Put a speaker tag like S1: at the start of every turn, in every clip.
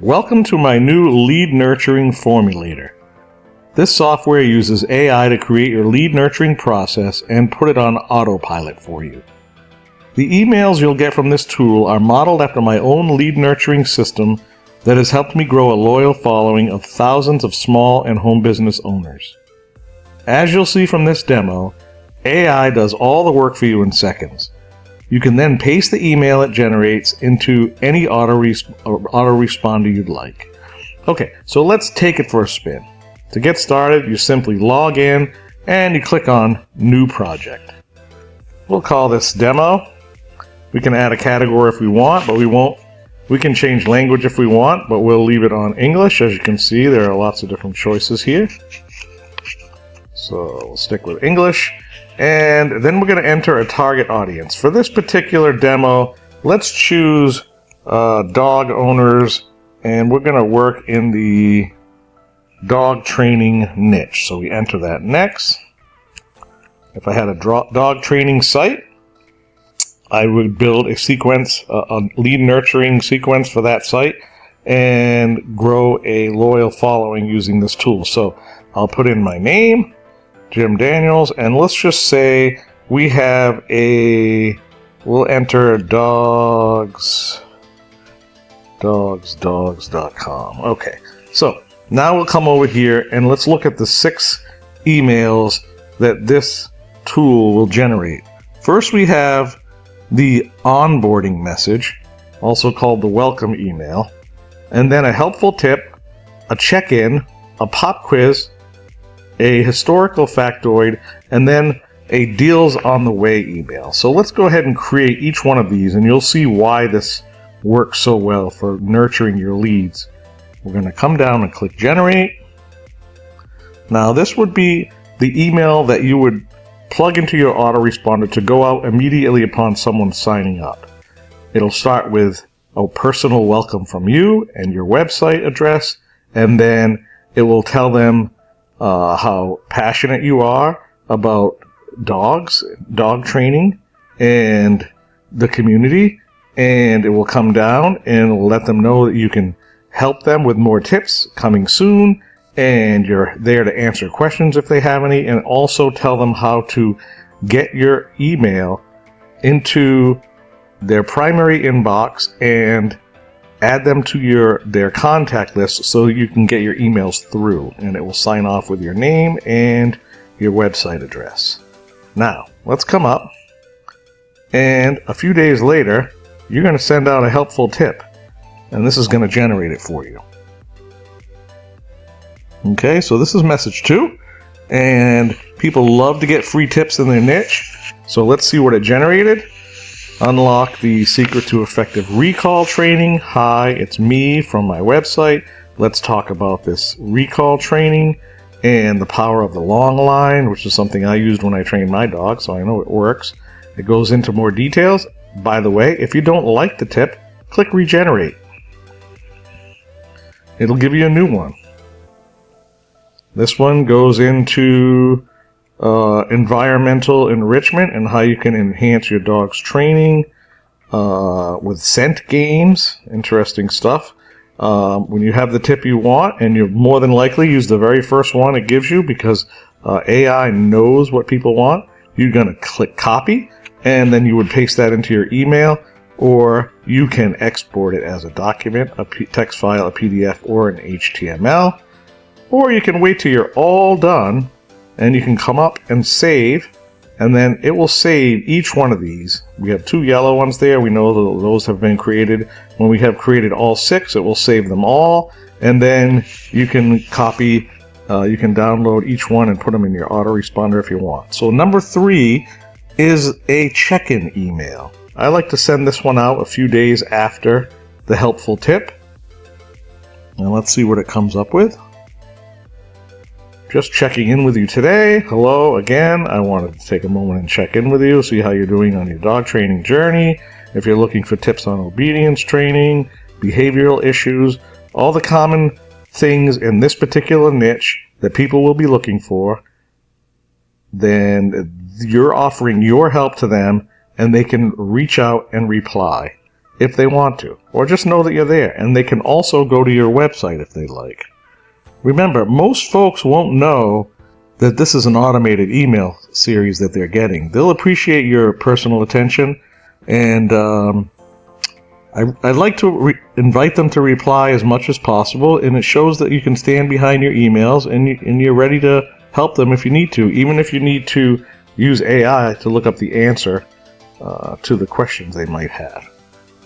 S1: Welcome to my new Lead Nurturing Formulator. This software uses AI to create your lead nurturing process and put it on autopilot for you. The emails you'll get from this tool are modeled after my own lead nurturing system that has helped me grow a loyal following of thousands of small and home business owners. As you'll see from this demo, AI does all the work for you in seconds. You can then paste the email it generates into any autoresponder you'd like. Okay, so let's take it for a spin. To get started, you simply log in and you click on New Project. We'll call this Demo. We can add a category if we want, but we won't. We can change language if we want, but we'll leave it on English. As you can see, there are lots of different choices here. So we'll stick with English. And then we're going to enter a target audience. For this particular demo, let's choose dog owners, and we're going to work in the dog training niche. So we enter that next. If I had a dog training site, I would build a sequence, a lead nurturing sequence for that site, and grow a loyal following using this tool. So I'll put in my name, Jim Daniels, and let's just say we have we'll enter dogs.com. Okay, so now we'll come over here and let's look at the 6 emails that this tool will generate. First, we have the onboarding message, also called the welcome email, and then a helpful tip, a check-in, a pop quiz, a historical factoid, and then a deals on the way email. So let's go ahead and create each one of these, and you'll see why this works so well for nurturing your leads. We're going to come down and click generate. Now this would be the email that you would plug into your autoresponder to go out immediately upon someone signing up. It'll start with a personal welcome from you and your website address, and then it will tell them how passionate you are about dogs, dog training, and the community, and it will come down and it will let them know that you can help them with more tips coming soon, and you're there to answer questions if they have any, and also tell them how to get your email into their primary inbox and add them to their contact list so you can get your emails through, and it will sign off with your name and your website address. Now, let's come up, and a few days later, you're going to send out a helpful tip, and this is going to generate it for you. Okay, so this is message 2, and people love to get free tips in their niche, so let's see what it generated. Unlock the secret to effective recall training. Hi, it's me from my website. Let's talk about this recall training and the power of the long line, which is something I used when I trained my dog, so I know it works. It goes into more details. By the way, if you don't like the tip, click regenerate. It'll give you a new one. This one goes into environmental enrichment and how you can enhance your dog's training with scent games. Interesting stuff. When you have the tip you want, and you'll more than likely use the very first one it gives you because AI knows what people want, you're going to click copy, and then you would paste that into your email, or you can export it as a document, a text file, a PDF, or an HTML, or you can wait till you're all done and you can come up and save, and then it will save each one of these. We have 2 yellow ones there. We know that those have been created. When we have created all 6, it will save them all, and then you can copy, you can download each one and put them in your autoresponder if you want. So number 3 is a check-in email. I like to send this one out a few days after the helpful tip. Now let's see what it comes up with. Just checking in with you today. Hello again. I wanted to take a moment and check in with you, see how you're doing on your dog training journey. If you're looking for tips on obedience training, behavioral issues, all the common things in this particular niche that people will be looking for, then you're offering your help to them and they can reach out and reply. if they want to, or just know that you're there. And they can also go to your website if they like. Remember, most folks won't know that this is an automated email series that they're getting. They'll appreciate your personal attention, and I'd like to invite them to reply as much as possible, and it shows that you can stand behind your emails and you're ready to help them if you need to, even if you need to use AI to look up the answer to the questions they might have.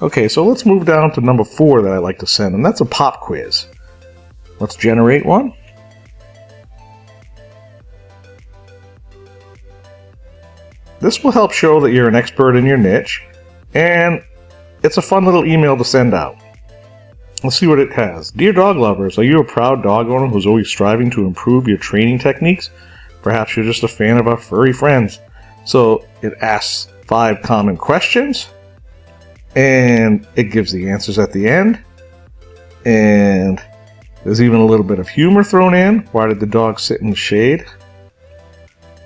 S1: Okay, so let's move down to number 4 that I like to send, and that's a pop quiz. Let's generate one. This will help show that you're an expert in your niche, and it's a fun little email to send out. Let's see what it has. Dear dog lovers, are you a proud dog owner who's always striving to improve your training techniques? Perhaps you're just a fan of our furry friends. So it asks 5 common questions, and it gives the answers at the end, and there's even a little bit of humor thrown in. Why did the dog sit in the shade?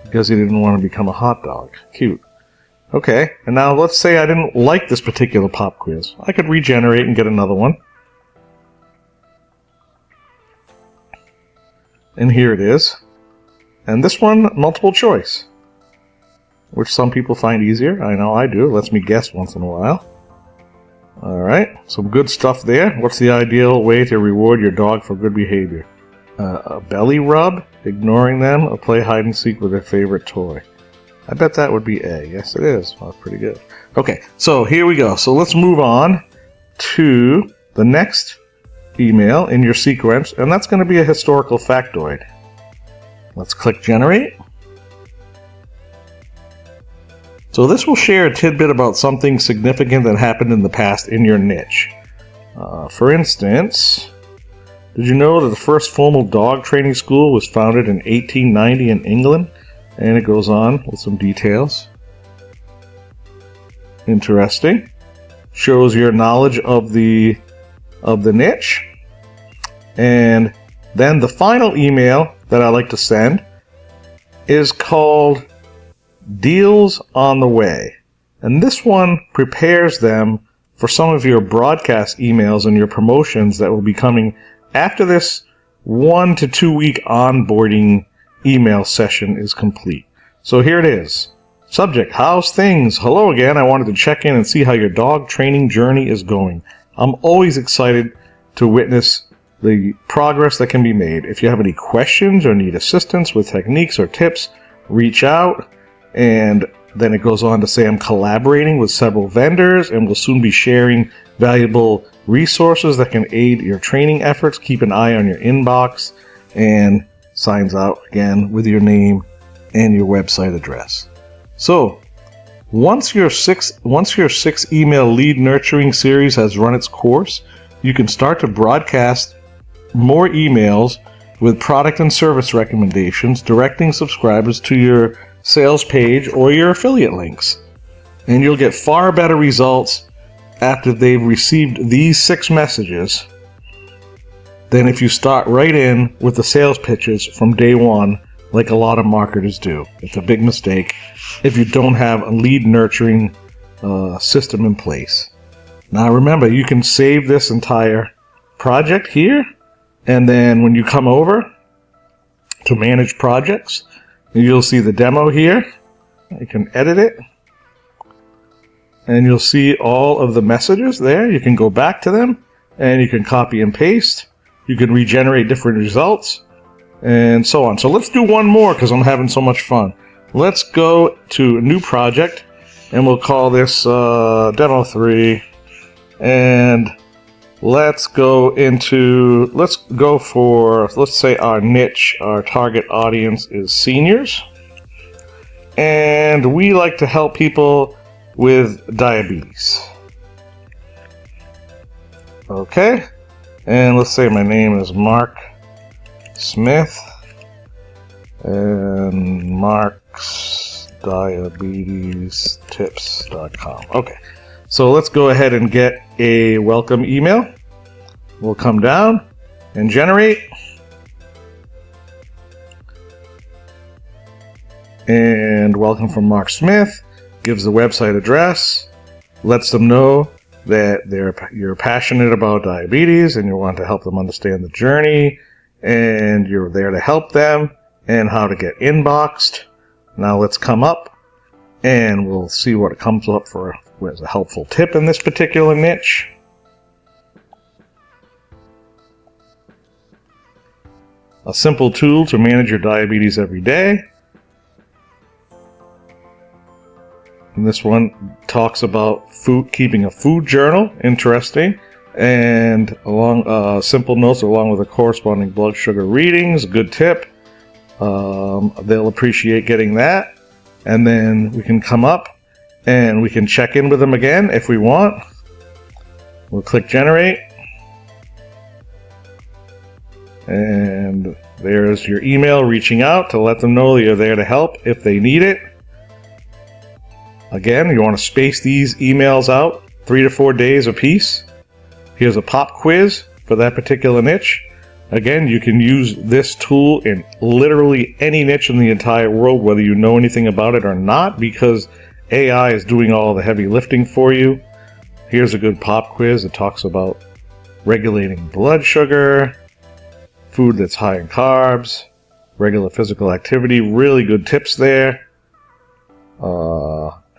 S1: Because he didn't want to become a hot dog. Cute. Okay, and now let's say I didn't like this particular pop quiz. I could regenerate and get another one. And here it is. And this one, multiple choice, which some people find easier. I know I do. It lets me guess once in a while. Alright, some good stuff there. What's the ideal way to reward your dog for good behavior? A belly rub, ignoring them, or play hide and seek with their favorite toy? I bet that would be A. Yes, it is. Well, that's pretty good. Okay, so here we go. So let's move on to the next email in your sequence, and that's going to be a historical factoid. Let's click Generate. So this will share a tidbit about something significant that happened in the past in your niche. For instance, did you know that the first formal dog training school was founded in 1890 in England? And it goes on with some details. Interesting. Shows your knowledge of the niche. And then the final email that I like to send is called Deals on the Way. And this one prepares them for some of your broadcast emails and your promotions that will be coming after this 1 to 2 week onboarding email session is complete. So here it is. Subject, how's things? Hello again. I wanted to check in and see how your dog training journey is going. I'm always excited to witness the progress that can be made. If you have any questions or need assistance with techniques or tips, reach out. And then it goes on to say, I'm collaborating with several vendors and will soon be sharing valuable resources that can aid your training efforts. Keep an eye on your inbox, and signs out again with your name and your website address. So once your 6 email lead nurturing series has run its course, you can start to broadcast more emails with product and service recommendations, directing subscribers to your sales page or your affiliate links. And you'll get far better results after they've received these 6 messages than if you start right in with the sales pitches from day one, like a lot of marketers do. It's a big mistake if you don't have a lead nurturing system in place. Now remember, you can save this entire project here, and then when you come over to manage projects, you'll see the demo here. You can edit it, and you'll see all of the messages there. You can go back to them, and you can copy and paste. You can regenerate different results, and so on. So let's do one more because I'm having so much fun. Let's go to a new project, and we'll call this Demo 3. And let's go for, let's say our niche, our target audience is seniors. And we like to help people with diabetes. Okay. And let's say my name is Mark Smith, and marksdiabetestips.com. Okay, so let's go ahead and get a welcome email. We'll come down and generate. And welcome from Mark Smith. Gives the website address. Lets them know that you're passionate about diabetes and you want to help them understand the journey, and you're there to help them and how to get inboxed. Now let's come up and we'll see what it comes up for as a helpful tip in this particular niche. A simple tool to manage your diabetes every day. And this one talks about keeping a food journal. Interesting. And along simple notes along with the corresponding blood sugar readings. Good tip. They'll appreciate getting that. And then we can come up and we can check in with them again if we want. We'll click generate. And there's your email reaching out to let them know that you're there to help if they need it. Again, you want to space these emails out 3 to 4 days apiece. Here's a pop quiz for that particular niche. Again, you can use this tool in literally any niche in the entire world, whether you know anything about it or not, because AI is doing all the heavy lifting for you. Here's a good pop quiz. It talks about regulating blood sugar, food that's high in carbs, regular physical activity. Really good tips there.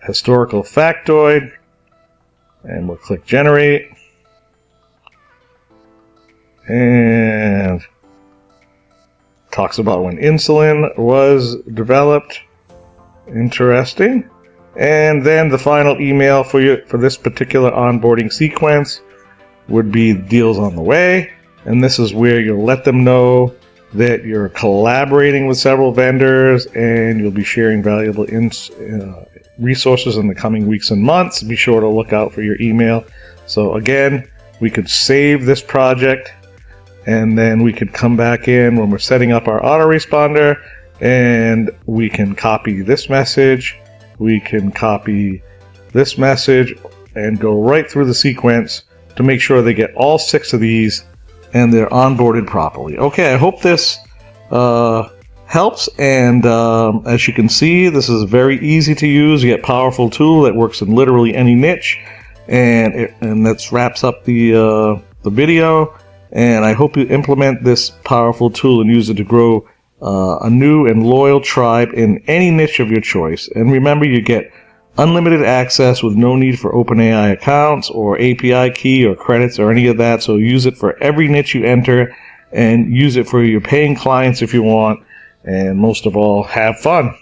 S1: Historical factoid. And we'll click generate. And talks about when insulin was developed. Interesting. And then the final email for this particular onboarding sequence would be deals on the way. And this is where you'll let them know that you're collaborating with several vendors and you'll be sharing valuable resources in the coming weeks and months. Be sure to look out for your email. So again, we could save this project and then we could come back in when we're setting up our autoresponder and we can copy this message. We can copy this message and go right through the sequence to make sure they get all 6 of these and they're onboarded properly. Okay, I hope this helps, and as you can see, this is very easy to use, yet powerful tool that works in literally any niche, and that wraps up the video, and I hope you implement this powerful tool and use it to grow a new and loyal tribe in any niche of your choice. And remember, you get unlimited access with no need for OpenAI accounts or API key or credits or any of that. So use it for every niche you enter and use it for your paying clients if you want. And most of all, have fun.